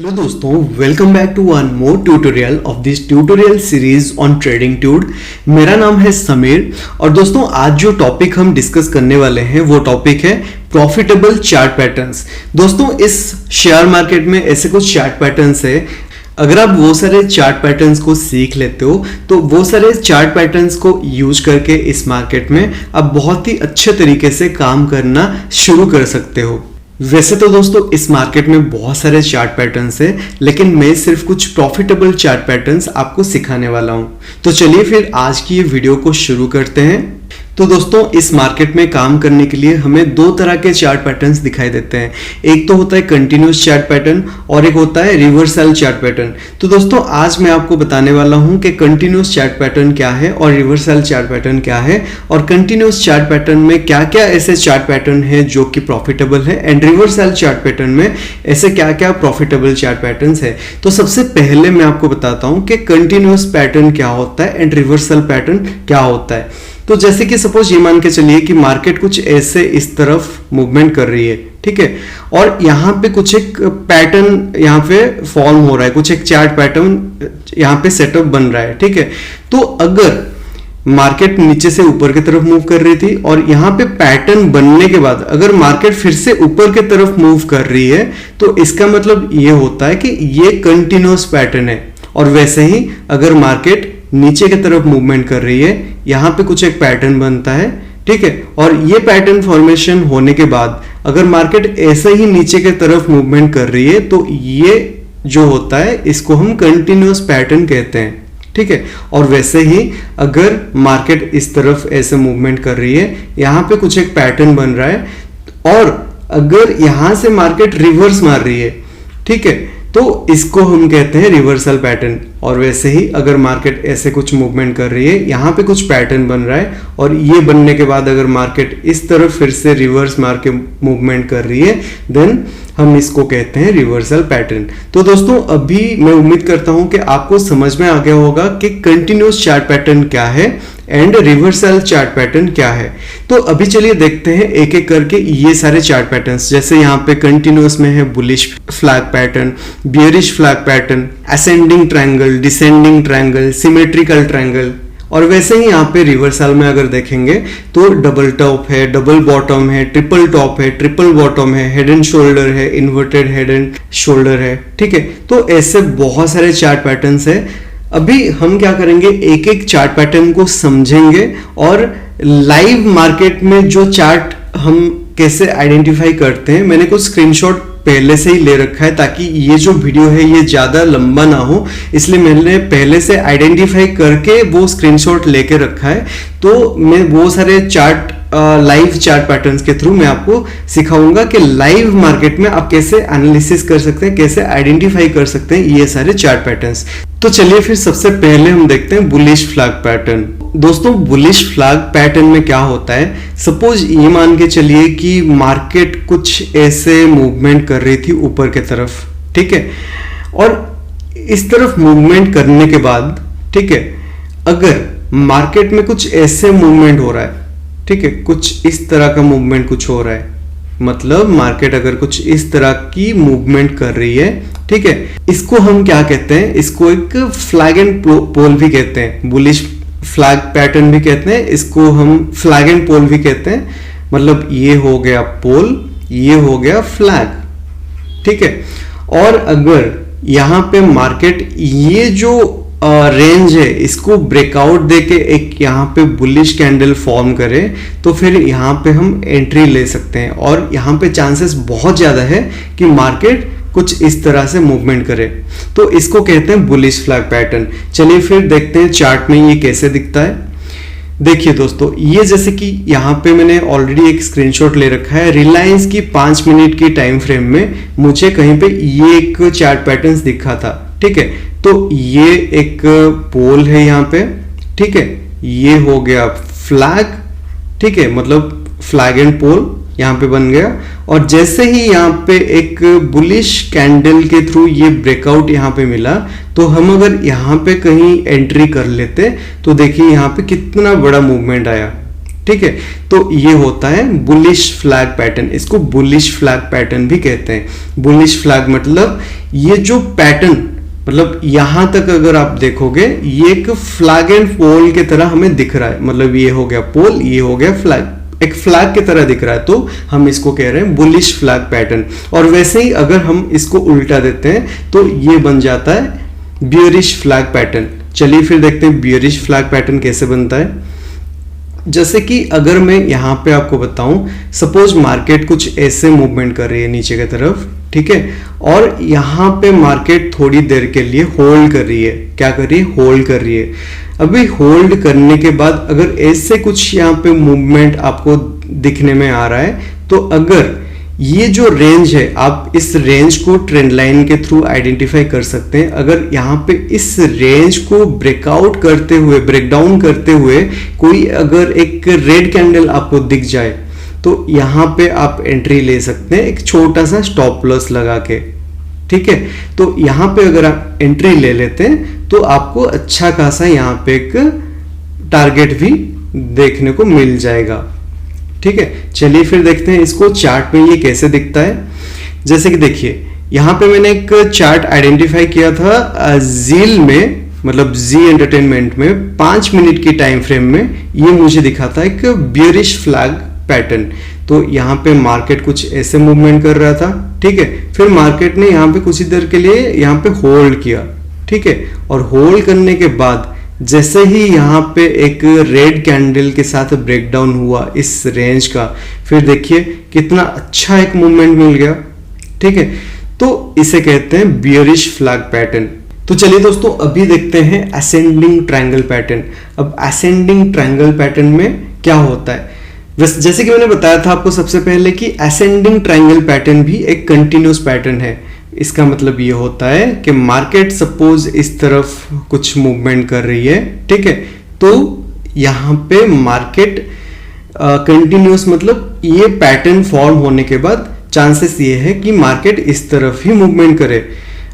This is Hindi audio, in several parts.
हेलो दोस्तों, welcome back to one more tutorial of this tutorial series on trading ट्यूड। मेरा नाम है समीर और दोस्तों आज जो टॉपिक हम डिस्कस करने वाले हैं वो टॉपिक है प्रॉफिटेबल चार्ट पैटर्न्स। दोस्तों इस शेयर मार्केट में ऐसे कुछ चार्ट पैटर्न्स है, अगर आप वो सारे चार्ट पैटर्न्स को सीख लेते हो तो वो सारे चार्ट पैटर्न्स को यूज करके इस मार्केट में आप बहुत ही अच्छे तरीके से काम करना शुरू कर सकते हो। वैसे तो दोस्तों इस मार्केट में बहुत सारे चार्ट पैटर्न्स है, लेकिन मैं सिर्फ कुछ प्रॉफिटेबल चार्ट पैटर्न्स आपको सिखाने वाला हूं। तो चलिए फिर आज की ये वीडियो को शुरू करते हैं। तो दोस्तों इस मार्केट में काम करने के लिए हमें दो तरह के चार्ट पैटर्न्स दिखाई देते हैं। एक तो होता है कंटिन्यूस चार्ट पैटर्न और एक होता है रिवर्सल चार्ट पैटर्न। तो दोस्तों आज मैं आपको बताने वाला हूं कि कंटिन्यूस चार्ट पैटर्न क्या है और रिवर्सल चार्ट पैटर्न क्या है, और कंटिन्यूस चार्ट पैटर्न में क्या क्या ऐसे चार्ट पैटर्न है जो कि प्रॉफिटेबल है, एंड रिवर्सल चार्ट पैटर्न में ऐसे क्या क्या प्रॉफिटेबल चार्ट पैटर्न है। तो सबसे पहले मैं आपको बताता हूं कि कंटिन्यूस पैटर्न क्या होता है एंड रिवर्सल पैटर्न क्या होता है। तो जैसे कि सपोज ये मान के चलिए कि मार्केट कुछ ऐसे इस तरफ मूवमेंट कर रही है, ठीक है, और यहाँ पे कुछ एक पैटर्न यहाँ पे फॉर्म हो रहा है, कुछ एक चार्ट पैटर्न यहाँ पे सेटअप बन रहा है, ठीक है। तो अगर मार्केट नीचे से ऊपर की तरफ मूव कर रही थी और यहाँ पे पैटर्न बनने के बाद अगर मार्केट फिर से ऊपर की तरफ मूव कर रही है तो इसका मतलब ये होता है कि ये कंटिन्यूअस पैटर्न है। और वैसे ही अगर मार्केट नीचे की तरफ मूवमेंट कर रही है, यहाँ पे कुछ एक पैटर्न बनता है, ठीक है, और ये पैटर्न फॉर्मेशन होने के बाद अगर मार्केट ऐसे ही नीचे की तरफ मूवमेंट कर रही है तो ये जो होता है इसको हम कंटिन्यूअस पैटर्न कहते हैं, ठीक है। और वैसे ही अगर मार्केट इस तरफ ऐसे मूवमेंट कर रही है, यहाँ पे कुछ एक पैटर्न बन रहा है, और अगर यहां से मार्केट रिवर्स मार रही है, ठीक है, तो इसको हम कहते हैं रिवर्सल पैटर्न। और वैसे ही अगर मार्केट ऐसे कुछ मूवमेंट कर रही है, यहाँ पे कुछ पैटर्न बन रहा है, और ये बनने के बाद अगर मार्केट इस तरफ फिर से रिवर्स मार के मूवमेंट कर रही है, देन हम इसको कहते हैं रिवर्सल पैटर्न। तो दोस्तों अभी मैं उम्मीद करता हूं कि आपको समझ में आ गया होगा कि कंटिन्यूअस चार्ट पैटर्न क्या है एंड रिवर्सल चार्ट पैटर्न क्या है। तो अभी चलिए देखते हैं एक एक करके ये सारे चार्ट पैटर्न्स। जैसे यहाँ पे कंटिन्यूअस में है bullish flag pattern, bearish flag pattern, ascending triangle, descending triangle, symmetrical triangle. और वैसे ही यहाँ पे रिवर्सल में अगर देखेंगे तो डबल टॉप है, डबल बॉटम है, ट्रिपल टॉप है, ट्रिपल बॉटम है, हेड एंड शोल्डर है, इन्वर्टेड हेड एंड शोल्डर है, ठीक है। तो ऐसे बहुत सारे चार्ट पैटर्न्स है। अभी हम क्या करेंगे, एक एक चार्ट पैटर्न को समझेंगे और लाइव मार्केट में जो चार्ट हम कैसे आइडेंटिफाई करते हैं, मैंने कुछ स्क्रीनशॉट पहले से ही ले रखा है ताकि ये जो वीडियो है ये ज्यादा लंबा ना हो, इसलिए मैंने पहले से आइडेंटिफाई करके वो स्क्रीनशॉट लेके रखा है। तो मैं वो सारे चार्ट लाइव चार्ट पैटर्न्स के थ्रू मैं आपको सिखाऊंगा कि लाइव मार्केट में आप कैसे एनालिसिस कर सकते हैं, कैसे आइडेंटिफाई कर सकते हैं ये सारे चार्ट पैटर्न्स। तो चलिए फिर सबसे पहले हम देखते हैं बुलिश फ्लैग पैटर्न। दोस्तों बुलिश फ्लैग पैटर्न में क्या होता है, सपोज ये मान के चलिए कि मार्केट कुछ ऐसे मूवमेंट कर रही थी ऊपर की तरफ, ठीक है, और इस तरफ मूवमेंट करने के बाद, ठीक है, अगर मार्केट में कुछ ऐसे मूवमेंट हो रहा है, ठीक है, कुछ इस तरह का मूवमेंट कुछ हो रहा है, मतलब मार्केट अगर कुछ इस तरह की मूवमेंट कर रही है, ठीक है, इसको हम क्या कहते हैं, इसको एक फ्लैग एंड पोल भी कहते हैं, बुलिश फ्लैग पैटर्न भी कहते हैं, इसको हम फ्लैग एंड पोल भी कहते हैं। मतलब ये हो गया पोल, ये हो गया फ्लैग, ठीक है। और अगर यहाँ पे मार्केट ये जो रेंज है इसको ब्रेकआउट देके एक यहाँ पे बुलिश कैंडल फॉर्म करे तो फिर यहाँ पे हम एंट्री ले सकते हैं, और यहाँ पे चांसेस बहुत ज्यादा है कि मार्केट कुछ इस तरह से मूवमेंट करे, तो इसको कहते हैं बुलिश फ्लैग पैटर्न। चलिए फिर देखते हैं चार्ट में ये कैसे दिखता है। देखिए दोस्तों, ये जैसे कि यहाँ पे मैंने ऑलरेडी एक स्क्रीनशॉट ले रखा है, रिलायंस की 5 मिनट की टाइम फ्रेम में मुझे कहीं पे ये एक चार्ट पैटर्न दिखा था, ठीक है। तो ये एक पोल है यहाँ पे, ठीक है, ये हो गया फ्लैग, ठीक है, मतलब फ्लैग एंड पोल यहाँ पे बन गया। और जैसे ही यहाँ पे एक बुलिश कैंडल के थ्रू ये ब्रेकआउट यहाँ पे मिला, तो हम अगर यहाँ पे कहीं एंट्री कर लेते तो देखिए यहाँ पे कितना बड़ा मूवमेंट आया, ठीक है। तो ये होता है बुलिश फ्लैग पैटर्न, इसको बुलिश फ्लैग पैटर्न भी कहते हैं। बुलिश फ्लैग मतलब ये जो पैटर्न, मतलब यहां तक अगर आप देखोगे ये एक फ्लैग एंड पोल की तरह हमें दिख रहा है, मतलब ये हो गया पोल, ये हो गया फ्लैग, एक फ्लैग की तरह दिख रहा है, तो हम इसको कह रहे हैं बुलिश फ्लैग पैटर्न। और वैसे ही अगर हम इसको उल्टा देते हैं तो ये बन जाता है बियरिश फ्लैग पैटर्न। चलिए फिर देखते हैं बियरिश फ्लैग पैटर्न कैसे बनता है। जैसे कि अगर मैं यहाँ पे आपको बताऊं, सपोज मार्केट कुछ ऐसे मूवमेंट कर रही है नीचे की तरफ, ठीक है, और यहाँ पे मार्केट थोड़ी देर के लिए होल्ड कर रही है। क्या कर रही है? होल्ड कर रही है। अभी होल्ड करने के बाद अगर ऐसे कुछ यहाँ पे मूवमेंट आपको दिखने में आ रहा है, तो अगर ये जो रेंज है, आप इस रेंज को ट्रेंड लाइन के थ्रू आइडेंटिफाई कर सकते हैं। अगर यहाँ पे इस रेंज को ब्रेकआउट करते हुए, ब्रेकडाउन करते हुए कोई अगर एक रेड कैंडल आपको दिख जाए, तो यहाँ पे आप एंट्री ले सकते हैं एक छोटा सा स्टॉप लॉस लगा के, ठीक है। तो यहाँ पे अगर आप एंट्री ले लेते हैं तो आपको अच्छा खासा यहाँ पे एक टारगेट भी देखने को मिल जाएगा, ठीक है। चलिए फिर देखते हैं इसको चार्ट में ये कैसे दिखता है। जैसे कि देखिए यहाँ पे मैंने एक चार्ट आइडेंटिफाई किया था जील में, मतलब जी एंटरटेनमेंट में 5 मिनट की टाइम फ्रेम में ये मुझे दिखा था एक बियरिश फ्लैग पैटर्न। तो यहाँ पे मार्केट कुछ ऐसे मूवमेंट कर रहा था, ठीक है। फिर मार्केट ने यहाँ पे कुछ ही देर के लिए यहाँ पे होल्ड किया, ठीक है, और होल्ड करने के बाद जैसे ही यहाँ पे एक रेड कैंडल के साथ ब्रेकडाउन हुआ इस रेंज का, फिर देखिए कितना अच्छा एक मूवमेंट मिल गया, ठीक है। तो इसे कहते हैं बियरिश फ्लैग पैटर्न। तो चलिए दोस्तों अभी देखते हैं असेंडिंग ट्रायंगल पैटर्न। अब असेंडिंग ट्रायंगल पैटर्न में क्या होता है, जैसे कि मैंने बताया था आपको सबसे पहले कि असेंडिंग ट्रायंगल पैटर्न भी एक कंटिन्यूस पैटर्न है। इसका मतलब ये होता है कि मार्केट सपोज इस तरफ कुछ मूवमेंट कर रही है, ठीक है, तो यहाँ पे मार्केट कंटिन्यूस मतलब ये पैटर्न फॉर्म होने के बाद चांसेस ये है कि मार्केट इस तरफ ही मूवमेंट करे।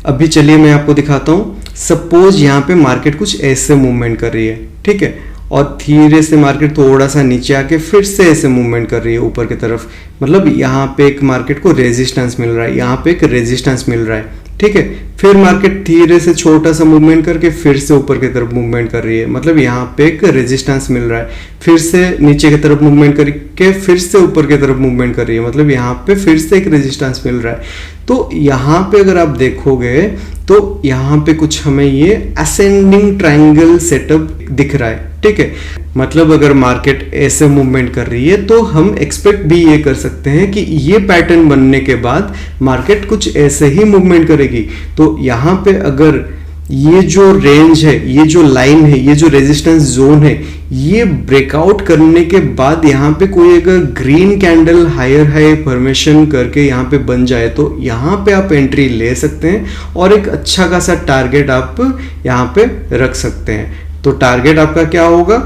अभी चलिए मैं आपको दिखाता हूँ। सपोज यहाँ पे मार्केट कुछ ऐसे मूवमेंट कर रही है, ठीक है, और धीरे से मार्केट थोड़ा सा नीचे आके फिर से ऐसे मूवमेंट कर रही है ऊपर की तरफ, मतलब यहाँ पे एक मार्केट को रेजिस्टेंस मिल रहा है, यहाँ पे एक रेजिस्टेंस मिल रहा है, ठीक है। फिर मार्केट धीरे से छोटा सा मूवमेंट करके फिर से ऊपर की तरफ मूवमेंट कर रही है, मतलब यहाँ पे एक रेजिस्टेंस मिल रहा है। फिर से नीचे की तरफ मूवमेंट करके फिर से ऊपर की तरफ मूवमेंट कर रही है, मतलब यहाँ पे फिर से एक रेजिस्टेंस मिल रहा है। तो यहाँ पे अगर आप देखोगे तो यहाँ पे कुछ हमें ये असेंडिंग ट्रायंगल सेटअप दिख रहा है, ठीक है। मतलब अगर मार्केट ऐसे मूवमेंट कर रही है तो हम एक्सपेक्ट भी ये कर सकते हैं कि ये पैटर्न बनने के बाद मार्केट कुछ ऐसे ही मूवमेंट करेगी। तो यहाँ पे अगर ये जो रेंज है, ये जो लाइन है, ये जो रेजिस्टेंस जोन है, ये ब्रेकआउट करने के बाद यहाँ पे कोई अगर green candle higher high formation करके यहाँ पे बन जाए तो यहाँ पे आप एंट्री ले सकते हैं और एक अच्छा खासा टारगेट आप यहाँ पे रख सकते हैं। तो टारगेट आपका क्या होगा,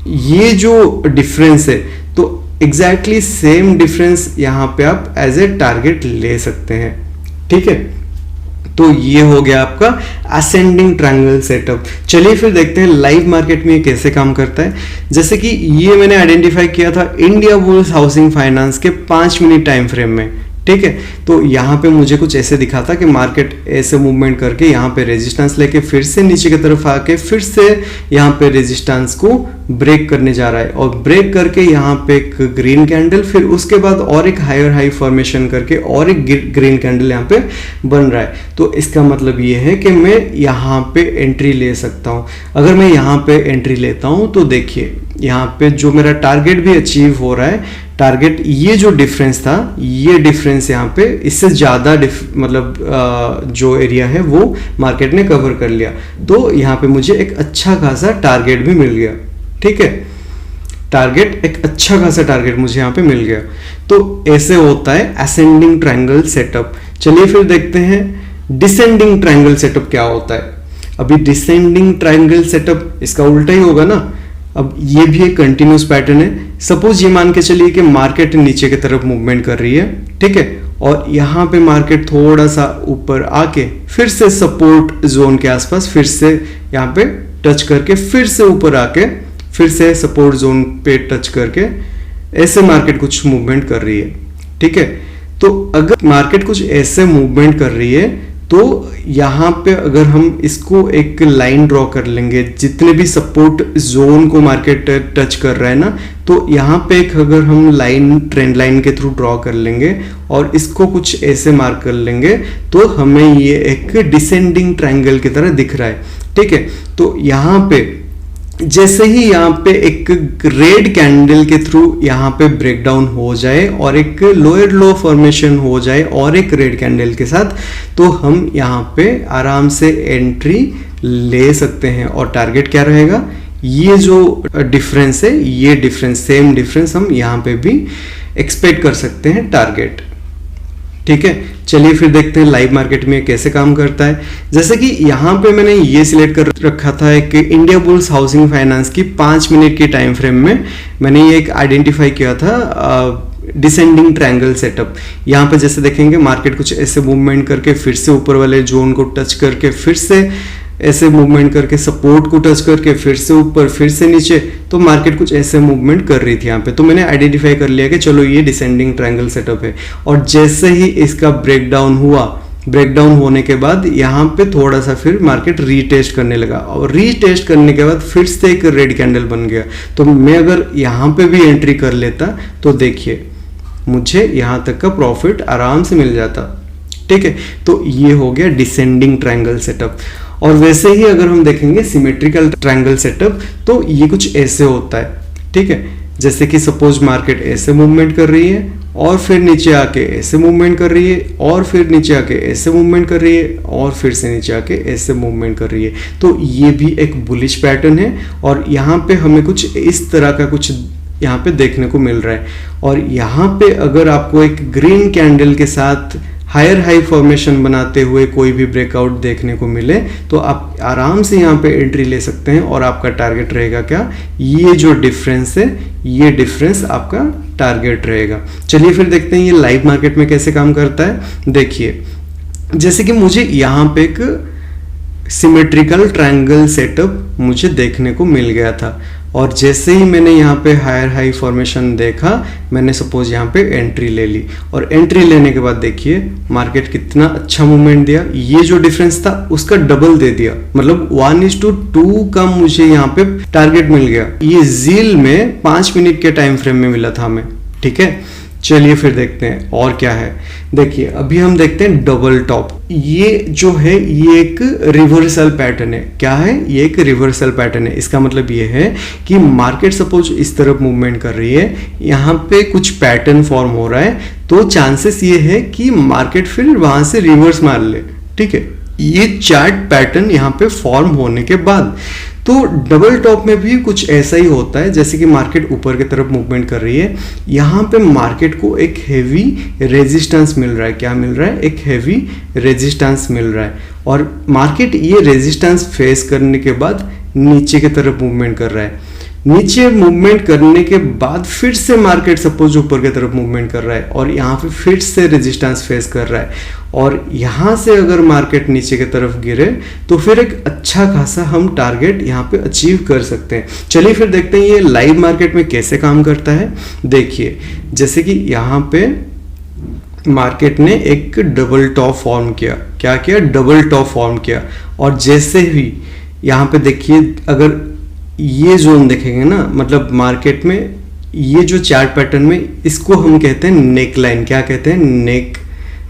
ये जो डिफरेंस है, तो एग्जैक्टली सेम डिफरेंस यहाँ पे आप एज ए टारगेट ले सकते हैं, ठीक है। तो ये हो गया आपका असेंडिंग ट्रायंगल सेटअप। चलिए फिर देखते हैं लाइव मार्केट में ये कैसे काम करता है। जैसे कि ये मैंने आइडेंटिफाई किया था इंडिया बुल्स हाउसिंग फाइनेंस के 5 मिनट टाइम फ्रेम में, ठीक है। तो यहाँ पे मुझे कुछ ऐसे दिखा था कि मार्केट ऐसे मूवमेंट करके यहाँ पे रेजिस्टेंस लेके फिर से नीचे की तरफ आके फिर से यहाँ पे रेजिस्टेंस को ब्रेक करने जा रहा है, और ब्रेक करके यहाँ पे एक ग्रीन कैंडल, फिर उसके बाद और एक हायर हाई फॉर्मेशन करके और एक ग्रीन कैंडल यहाँ पे बन रहा है। तो इसका मतलब ये है कि मैं यहाँ पे एंट्री ले सकता हूँ। अगर मैं यहाँ पे एंट्री लेता हूँ तो देखिए यहाँ पे जो मेरा टारगेट भी अचीव हो रहा है, टारगेट ये जो डिफरेंस था, ये डिफरेंस यहाँ पे इससे ज़्यादा मतलब जो एरिया है वो मार्केट ने कवर कर लिया। तो यहाँ पे मुझे एक अच्छा खासा टारगेट भी मिल गया, ठीक है। टारगेट एक अच्छा खासा टारगेट मुझे यहाँ पे मिल गया। तो ऐसे होता है असेंडिंग ट्रायंगल सेटअप। चलिए फिर देखते हैं डिसेंडिंग ट्रायंगल सेटअप क्या होता है। अभी डिसेंडिंग ट्रायंगल सेटअप इसका उल्टा ही होगा ना। अब ये भी एक कंटिन्यूस पैटर्न है। सपोज ये मान के चलिए कि मार्केट नीचे की तरफ मूवमेंट कर रही है, ठीक है, और यहाँ पे मार्केट थोड़ा सा ऊपर आके फिर से सपोर्ट जोन के आसपास फिर से यहाँ पे टच करके फिर से ऊपर आके फिर से सपोर्ट जोन पे टच करके ऐसे मार्केट कुछ मूवमेंट कर रही है, ठीक है। तो अगर मार्केट कुछ ऐसे मूवमेंट कर रही है तो यहाँ पे अगर हम इसको एक लाइन ड्रॉ कर लेंगे, जितने भी सपोर्ट जोन को मार्केट टच कर रहा है ना, तो यहाँ पे एक अगर हम लाइन ट्रेंड लाइन के थ्रू ड्रॉ कर लेंगे और इसको कुछ ऐसे मार्क कर लेंगे तो हमें ये एक डिसेंडिंग ट्रायंगल की तरह दिख रहा है, ठीक है। तो यहाँ पे जैसे ही यहाँ पे एक रेड कैंडल के थ्रू यहाँ पे ब्रेकडाउन हो जाए और एक लोअर लो फॉर्मेशन हो जाए और एक रेड कैंडल के साथ, तो हम यहाँ पे आराम से एंट्री ले सकते हैं। और टारगेट क्या रहेगा, ये जो डिफरेंस है, ये डिफरेंस, सेम डिफरेंस हम यहाँ पे भी एक्सपेक्ट कर सकते हैं टारगेट, ठीक है। चलिए फिर देखते हैं लाइव मार्केट में कैसे काम करता है। जैसे कि यहाँ पे मैंने ये सिलेक्ट कर रखा था एक इंडिया बुल्स हाउसिंग फाइनेंस की 5 मिनट की टाइम फ्रेम में मैंने ये एक आइडेंटिफाई किया था डिसेंडिंग ट्रायंगल सेटअप। यहाँ पे जैसे देखेंगे मार्केट कुछ ऐसे मूवमेंट करके फिर से ऊपर वाले जोन को टच करके फिर से ऐसे मूवमेंट करके सपोर्ट को टच करके फिर से ऊपर फिर से नीचे, तो मार्केट कुछ ऐसे मूवमेंट कर रही थी यहाँ पे। तो मैंने आइडेंटिफाई कर लिया कि चलो ये डिसेंडिंग ट्रायंगल सेटअप है। और जैसे ही इसका ब्रेकडाउन हुआ, ब्रेकडाउन होने के बाद यहाँ पे थोड़ा सा फिर मार्केट रीटेस्ट करने लगा और रीटेस्ट करने के बाद फिर से एक रेड कैंडल बन गया। तो मैं अगर यहाँ पे भी एंट्री कर लेता तो देखिए मुझे यहाँ तक का प्रॉफिट आराम से मिल जाता, ठीक है। तो ये हो गया डिसेंडिंग ट्रायंगल सेटअप। और वैसे ही अगर हम देखेंगे सिमेट्रिकल ट्रायंगल सेटअप तो ये कुछ ऐसे होता है, ठीक है। जैसे कि सपोज मार्केट ऐसे मूवमेंट कर रही है और फिर नीचे आके ऐसे मूवमेंट कर रही है और फिर नीचे आके ऐसे मूवमेंट कर रही है और फिर से नीचे आके ऐसे मूवमेंट कर रही है। तो ये भी एक बुलिश पैटर्न है और यहाँ पे हमें कुछ इस तरह का कुछ यहाँ पे देखने को मिल रहा है। और यहाँ पे अगर आपको एक ग्रीन कैंडल के साथ हायर हाई फॉर्मेशन बनाते हुए कोई भी ब्रेकआउट देखने को मिले तो आप आराम से यहाँ पे एंट्री ले सकते हैं और आपका टारगेट रहेगा क्या, ये जो डिफरेंस है, ये डिफरेंस आपका टारगेट रहेगा। चलिए फिर देखते हैं ये लाइव मार्केट में कैसे काम करता है। देखिए जैसे कि मुझे यहाँ पे एक सिमेट्रिकल ट्रायंगल सेटअप मुझे देखने को मिल गया था और जैसे ही मैंने यहाँ पे हायर हाई फॉर्मेशन देखा, मैंने सपोज यहाँ पे एंट्री ले ली और एंट्री लेने के बाद देखिए मार्केट कितना अच्छा मूवमेंट दिया। ये जो डिफरेंस था उसका डबल दे दिया, मतलब 1:2 का मुझे यहाँ पे टारगेट मिल गया। ये जील में 5 मिनट के टाइम फ्रेम में मिला था हमें, ठीक है। चलिए फिर देखते हैं और क्या है। देखिए अभी हम देखते हैं डबल टॉप। ये जो है ये एक रिवर्सल पैटर्न है। क्या है, ये एक रिवर्सल पैटर्न है। इसका मतलब ये है कि मार्केट सपोज इस तरफ मूवमेंट कर रही है, यहाँ पे कुछ पैटर्न फॉर्म हो रहा है, तो चांसेस ये है कि मार्केट फिर वहां से रिवर्स मार ले, ठीक है। ये चार्ट पैटर्न यहाँ पे फॉर्म होने के बाद तो डबल टॉप में भी कुछ ऐसा ही होता है। जैसे कि मार्केट ऊपर की तरफ मूवमेंट कर रही है, यहाँ पे मार्केट को एक हेवी रेजिस्टेंस मिल रहा है। क्या मिल रहा है, एक हेवी रेजिस्टेंस मिल रहा है और मार्केट ये रेजिस्टेंस फेस करने के बाद नीचे की तरफ मूवमेंट कर रहा है। नीचे मूवमेंट करने के बाद फिर से मार्केट सपोज ऊपर की तरफ मूवमेंट कर रहा है और यहाँ पे फिर से रेजिस्टेंस फेस कर रहा है और यहाँ से अगर मार्केट नीचे की तरफ गिरे तो फिर एक अच्छा खासा हम टारगेट यहाँ पे अचीव कर सकते हैं। चलिए फिर देखते हैं ये लाइव मार्केट में कैसे काम करता है। देखिए जैसे कि यहाँ पे मार्केट ने एक डबल टॉप फॉर्म किया। क्या किया, डबल टॉप फॉर्म किया और जैसे ही यहाँ पे देखिए अगर ये जोन देखेंगे ना, मतलब मार्केट में ये जो चार्ट पैटर्न में इसको हम कहते हैं नेक लाइन। क्या कहते हैं, नेक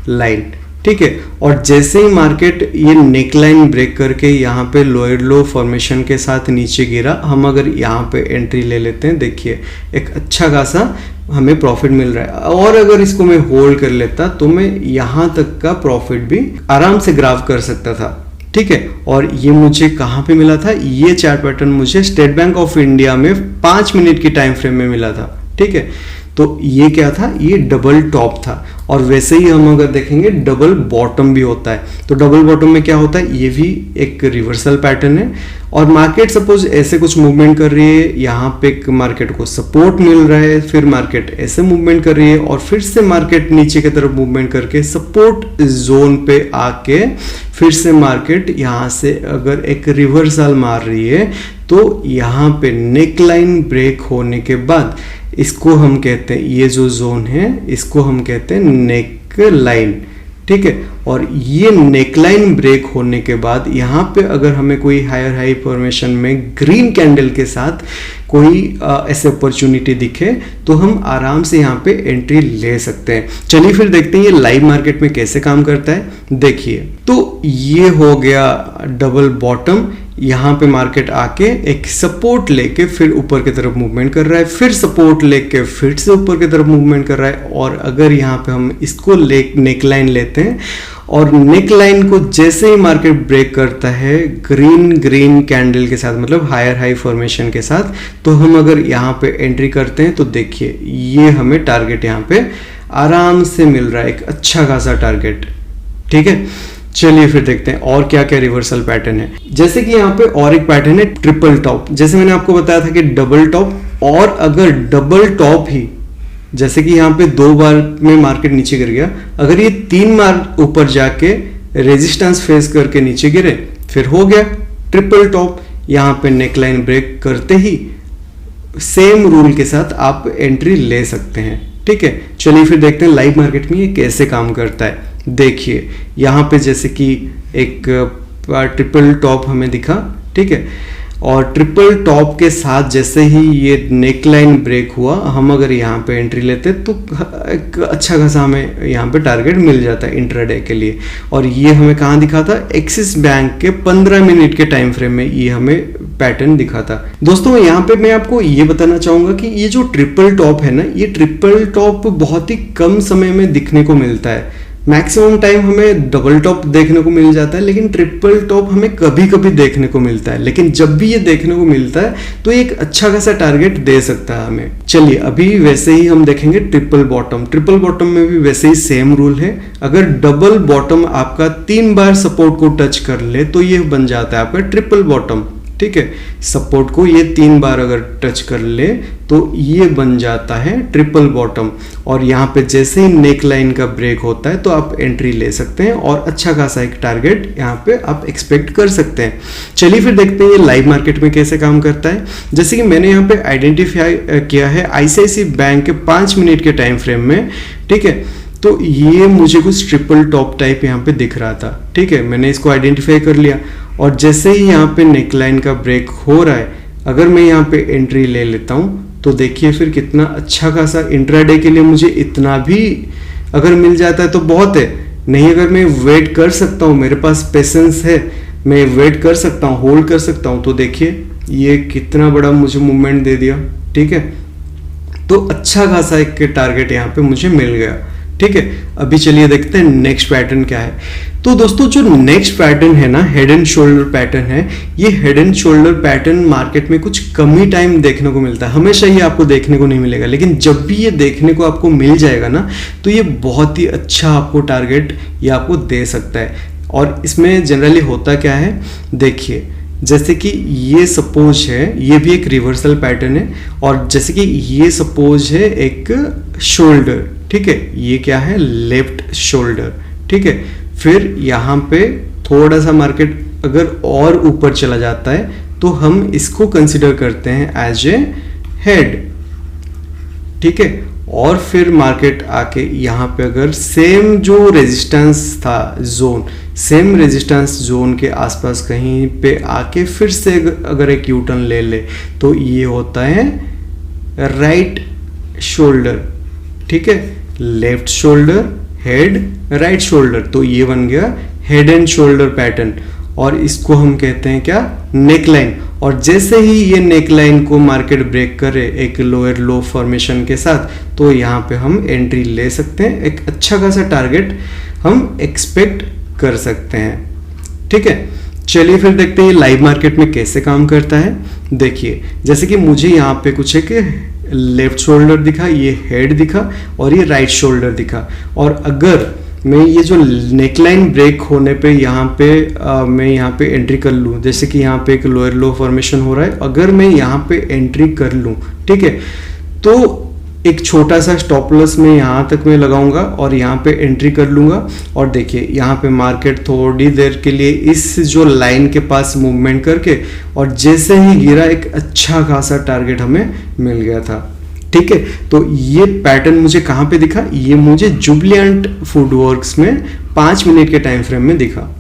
लाइन, ठीक है। और जैसे ही मार्केट ये नेक लाइन ब्रेक करके यहाँ पे लोअर लो फॉर्मेशन के साथ नीचे गिरा, हम अगर यहाँ पे एंट्री ले लेते हैं, देखिए एक अच्छा खासा हमें प्रॉफिट मिल रहा है। और अगर इसको मैं होल्ड कर लेता तो मैं यहाँ तक का प्रॉफिट भी आराम से ग्राफ कर सकता था, ठीक है। और ये मुझे कहाँ पे मिला था, ये चार्ट पैटर्न मुझे स्टेट बैंक ऑफ इंडिया में 5 मिनट की टाइम फ्रेम में मिला था, ठीक है। तो ये क्या था, ये डबल टॉप था। और वैसे ही हम अगर देखेंगे डबल बॉटम भी होता है। तो डबल बॉटम में क्या होता है, ये भी एक रिवर्सल पैटर्न है और मार्केट सपोज ऐसे कुछ मूवमेंट कर रही है, यहाँ पे मार्केट को सपोर्ट मिल रहा है, फिर मार्केट ऐसे मूवमेंट कर रही है और फिर से मार्केट नीचे की तरफ मूवमेंट करके सपोर्ट जोन पे आके फिर से मार्केट यहाँ से अगर एक रिवर्सल मार रही है तो यहाँ पे नेक लाइन ब्रेक होने के बाद इसको हम कहते हैं, ये जो जोन है इसको हम कहते हैं नेक लाइन, ठीक है। और ये नेकलाइन ब्रेक होने के बाद यहाँ पे अगर हमें कोई हायर हाई फॉर्मेशन में ग्रीन कैंडल के साथ कोई ऐसे अपॉर्चुनिटी दिखे तो हम आराम से यहाँ पे एंट्री ले सकते हैं। चलिए फिर देखते हैं ये लाइव मार्केट में कैसे काम करता है। देखिए, तो ये हो गया डबल बॉटम, यहाँ पे मार्केट आके एक सपोर्ट लेके फिर ऊपर की तरफ मूवमेंट कर रहा है, फिर सपोर्ट लेके फिर से ऊपर की तरफ मूवमेंट कर रहा है। और अगर यहाँ पे हम इसको नेकलाइन लेते हैं और नेकलाइन को जैसे ही मार्केट ब्रेक करता है ग्रीन कैंडल के साथ, मतलब हायर हाई फॉर्मेशन के साथ, तो हम अगर यहाँ पे एंट्री करते हैं तो देखिए ये हमें टारगेट यहाँ पे आराम से मिल रहा है, एक अच्छा खासा टारगेट, ठीक है। चलिए फिर देखते हैं और क्या क्या रिवर्सल पैटर्न है। जैसे कि यहाँ पे और एक पैटर्न है ट्रिपल टॉप। जैसे मैंने आपको बताया था कि डबल टॉप, और अगर डबल टॉप ही, जैसे कि यहाँ पे 2 बार में मार्केट नीचे गिर गया, अगर ये 3 बार ऊपर जाके रेजिस्टेंस फेस करके नीचे गिरे, फिर हो गया ट्रिपल टॉप। यहाँ पे नेकलाइन ब्रेक करते ही सेम रूल के साथ आप एंट्री ले सकते हैं, ठीक है। चलिए फिर देखते हैं लाइव मार्केट में ये कैसे काम करता है। देखिए यहाँ पे जैसे कि एक ट्रिपल टॉप हमें दिखा, ठीक है, और ट्रिपल टॉप के साथ जैसे ही ये नेकलाइन ब्रेक हुआ, हम अगर यहाँ पे एंट्री लेते तो एक अच्छा खासा हमें यहाँ पे टारगेट मिल जाता है इंट्राडे के लिए। और ये हमें कहाँ दिखा था? एक्सिस बैंक के 15 मिनट के टाइम फ्रेम में ये हमें पैटर्न दिखा था। दोस्तों यहाँ पे मैं आपको ये बताना चाहूंगा कि ये जो ट्रिपल टॉप है ना, ये ट्रिपल टॉप बहुत ही कम समय में दिखने को मिलता है। मैक्सिमम टाइम हमें डबल टॉप देखने को मिल जाता है, लेकिन ट्रिपल टॉप हमें कभी कभी देखने को मिलता है। लेकिन जब भी ये देखने को मिलता है तो एक अच्छा खासा टारगेट दे सकता है हमें। चलिए अभी वैसे ही हम देखेंगे ट्रिपल बॉटम। ट्रिपल बॉटम में भी वैसे ही सेम रूल है। अगर डबल बॉटम आपका 3 बार सपोर्ट को टच कर ले तो ये बन जाता है आपका ट्रिपल बॉटम, ठीक है। सपोर्ट को ये 3 बार अगर टच कर ले तो ये बन जाता है ट्रिपल बॉटम। और यहाँ पे जैसे ही नेक लाइन का ब्रेक होता है तो आप एंट्री ले सकते हैं और अच्छा खासा एक टारगेट यहाँ पे आप एक्सपेक्ट कर सकते हैं। चलिए फिर देखते हैं ये लाइव मार्केट में कैसे काम करता है। जैसे कि मैंने यहाँ पे आइडेंटिफाई किया है आईसीआईसीआई बैंक के 5 मिनट के टाइम फ्रेम में, ठीक है। तो ये मुझे कुछ ट्रिपल टॉप टाइप यहाँ पे दिख रहा था, ठीक है। मैंने इसको आइडेंटिफाई कर लिया और जैसे ही यहाँ पे नेकलाइन का ब्रेक हो रहा है, अगर मैं यहाँ पे एंट्री ले लेता हूँ तो देखिए फिर कितना अच्छा खासा इंट्राडे के लिए मुझे इतना भी अगर मिल जाता है तो बहुत है। नहीं अगर मैं वेट कर सकता हूँ, मेरे पास पेशेंस है, मैं वेट कर सकता हूँ, होल्ड कर सकता हूँ, तो देखिए ये कितना बड़ा मुझे मूवमेंट दे दिया, ठीक है। तो अच्छा खासा एक टारगेट यहाँ पे मुझे मिल गया, ठीक है। अभी चलिए देखते हैं नेक्स्ट पैटर्न क्या है। तो दोस्तों जो नेक्स्ट पैटर्न है ना, हेड एंड शोल्डर पैटर्न है। ये head and shoulder pattern market में कुछ कम ही टाइम देखने को मिलता है, हमेशा ये आपको देखने को नहीं मिलेगा। लेकिन जब भी ये देखने को आपको मिल जाएगा ना तो ये बहुत ही अच्छा आपको टारगेट ये आपको दे सकता है। और इसमें जनरली होता क्या है, देखिए जैसे कि ये सपोज है, ये भी एक रिवर्सल पैटर्न है। और जैसे कि ये सपोज है एक शोल्डर, ठीक है, ये क्या है लेफ्ट शोल्डर, ठीक है। फिर यहाँ पे थोड़ा सा मार्केट अगर और ऊपर चला जाता है तो हम इसको कंसिडर करते हैं एज ए हेड, ठीक है। और फिर मार्केट आके यहाँ पे अगर सेम जो रेजिस्टेंस था जोन, सेम रेजिस्टेंस जोन के आसपास कहीं पे आके फिर से अगर एक यू टर्न ले ले तो ये होता है राइट शोल्डर, ठीक है। Left shoulder head, right shoulder, तो ये बन गया हेड एंड शोल्डर पैटर्न। और इसको हम कहते हैं क्या, नेकलाइन। और जैसे ही ये नेकलाइन को मार्केट ब्रेक करे एक लोअर लो फॉर्मेशन के साथ, तो यहाँ पे हम एंट्री ले सकते हैं, एक अच्छा खासा टारगेट हम एक्सपेक्ट कर सकते हैं, ठीक है। चलिए फिर देखते हैं ये लाइव मार्केट में कैसे काम करता है। देखिए जैसे कि मुझे यहाँ पे कुछ एक लेफ्ट शोल्डर दिखा, ये हेड दिखा और ये राइट शोल्डर दिखा। और अगर मैं ये जो नेकलाइन ब्रेक होने पे यहाँ पे मैं यहाँ पे एंट्री कर लूँ, जैसे कि यहाँ पे एक लोअर लो फॉर्मेशन हो रहा है, अगर मैं यहाँ पे एंट्री कर लूँ, ठीक है, तो एक छोटा सा स्टॉप लॉस मैं यहाँ तक मैं लगाऊंगा और यहाँ पे एंट्री कर लूंगा। और देखिए यहाँ पे मार्केट थोड़ी देर के लिए इस जो लाइन के पास मूवमेंट करके और जैसे ही गिरा एक अच्छा खासा टारगेट हमें मिल गया था, ठीक है, तो ये पैटर्न मुझे कहाँ पे दिखा, ये मुझे जुबिलिएंट फूडवर्क्स में 5 मिनट के टाइम फ्रेम में दिखा।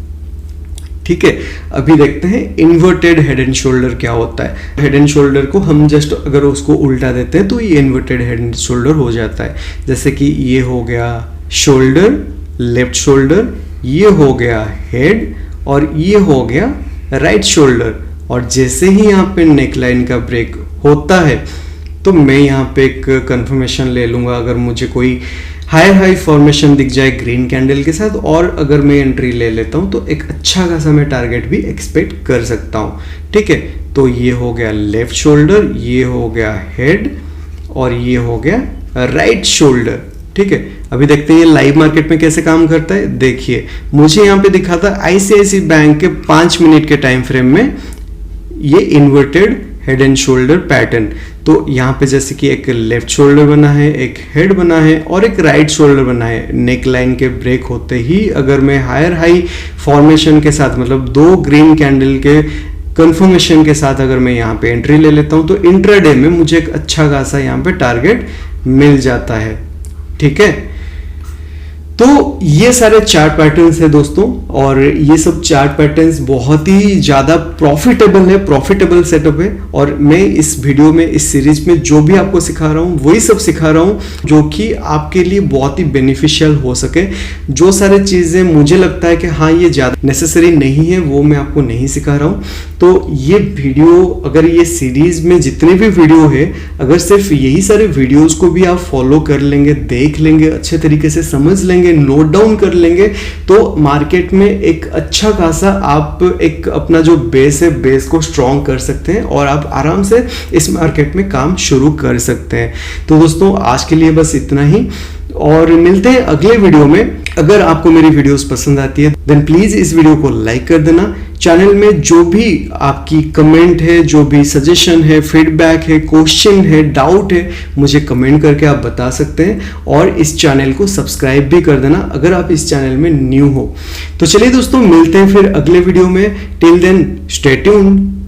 ठीक है, अभी देखते हैं इन्वर्टेड हेड एंड शोल्डर क्या होता है। हेड एंड शोल्डर को हम जस्ट अगर उसको उल्टा देते हैं तो ये इन्वर्टेड हेड एंड शोल्डर हो जाता है। जैसे कि ये हो गया शोल्डर, लेफ्ट शोल्डर, ये हो गया हेड और ये हो गया राइट शोल्डर। और जैसे ही यहाँ पे नेकलाइन का ब्रेक होता है तो मैं यहाँ पे एक कंफर्मेशन ले लूँगा। अगर मुझे कोई हाई फॉर्मेशन दिख जाए ग्रीन कैंडल के साथ और अगर मैं एंट्री ले लेता हूँ तो एक अच्छा खासा मैं टारगेट भी एक्सपेक्ट कर सकता हूँ। ठीक है, तो ये हो गया लेफ्ट शोल्डर, ये हो गया हेड और ये हो गया राइट शोल्डर। ठीक है, अभी देखते हैं ये लाइव मार्केट में कैसे काम करता है। देखिए मुझे यहाँ पे दिखा था आईसीआईसी बैंक के 5 मिनट के टाइम फ्रेम में ये inverted head and shoulder pattern. तो यहाँ पे जैसे कि एक लेफ्ट शोल्डर बना है, एक हेड बना है और एक राइट शोल्डर बना है। नेक लाइन के ब्रेक होते ही अगर मैं हायर हाई फॉर्मेशन के साथ मतलब 2 ग्रीन कैंडल के कंफर्मेशन के साथ अगर मैं यहाँ पे एंट्री ले लेता हूँ तो इंट्राडे में मुझे एक अच्छा खासा यहाँ पे टारगेट मिल जाता है। ठीक है, तो ये सारे चार्ट पैटर्न्स है दोस्तों और ये सब चार्ट पैटर्न्स बहुत ही ज़्यादा प्रॉफिटेबल है, प्रॉफिटेबल सेटअप है। और मैं इस वीडियो में इस सीरीज में जो भी आपको सिखा रहा हूँ वही सब सिखा रहा हूँ जो कि आपके लिए बहुत ही बेनिफिशियल हो सके। जो सारे चीज़ें मुझे लगता है कि हाँ ये ज़्यादा नेसेसरी नहीं है वो मैं आपको नहीं सिखा रहा हूँ। तो ये वीडियो अगर ये सीरीज में जितने भी वीडियो है अगर सिर्फ यही सारे वीडियोस को भी आप फॉलो कर लेंगे, देख लेंगे, अच्छे तरीके से समझ लेंगे, नोट डाउन कर लेंगे तो मार्केट में एक अच्छा खासा आप एक अपना जो बेस है बेस को स्ट्रॉन्ग कर सकते हैं और आप आराम से इस मार्केट में काम शुरू कर सकते हैं। तो दोस्तों आज के लिए बस इतना ही और मिलते हैं अगले वीडियो में। अगर आपको मेरी वीडियोस पसंद आती है देन प्लीज इस वीडियो को लाइक कर देना। चैनल में जो भी आपकी कमेंट है, जो भी सजेशन है, फीडबैक है, क्वेश्चन है, डाउट है, मुझे कमेंट करके आप बता सकते हैं और इस चैनल को सब्सक्राइब भी कर देना अगर आप इस चैनल में न्यू हो। तो चलिए दोस्तों मिलते हैं फिर अगले वीडियो में। Till then stay tuned.